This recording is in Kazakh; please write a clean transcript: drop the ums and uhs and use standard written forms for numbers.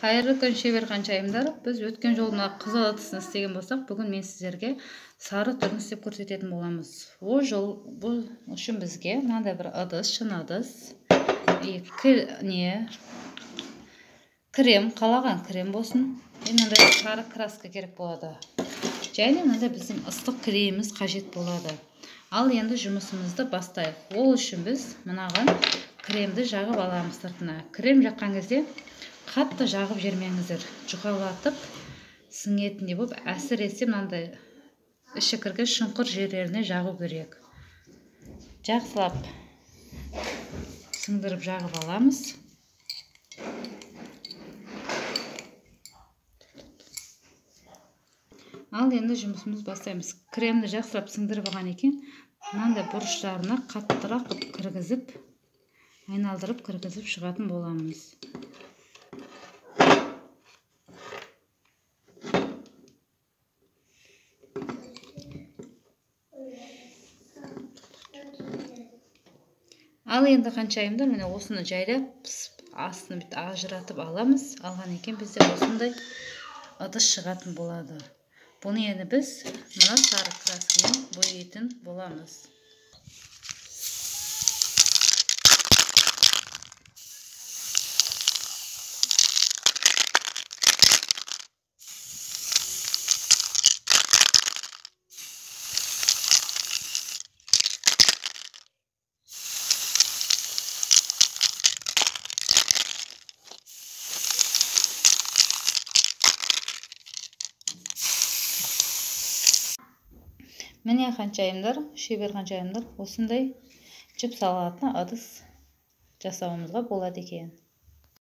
Қайырлы күн шебер қаншайымдар. Біз өткен жолы мына қызыл ыдысын істеген болсақ, бүгін мен сіздерге сары түрін істеп көрсететін боламыз. Бұл үшін бізге мынандай бір ыдыс, шыны ыдыс, крем, қалаған крем болсын. Мынандай сары краска керек болады. Және мынандай біздің ыстық креміміз қажет болады. Ал енді жұмысымызды бастайық. Ол үшін біз мынаған кремді жағып аламыз сыртына. Крем жаққан кезде қатты жағып жермеңіздер, жұқалатып сіңетіндей болып, әсіресе мынандай іші кірген шұңқыр жерлеріне жағу керек. Жақсылап сіңдіріп жағып аламыз. Ал енді жұмысымыз бастаймыз. Кремді жақсылап сіңдіріп алған екен, мынандай бұрыштарына қаттырақ кіргізіп, айналдырып кіргізіп шығатын боламыз. Ал енді қаншайымдар, міне осыны жайлап, астын ажыратып аламыз. Алған екен бізде осындай ыдыс шығатын болады. Бұны енді біз мына сары краскамен бояйтын боламыз. Міне қаншайымдар, шебер қаншайымдар, осындай жіп салатын ыдыс жасауымызға болады екен.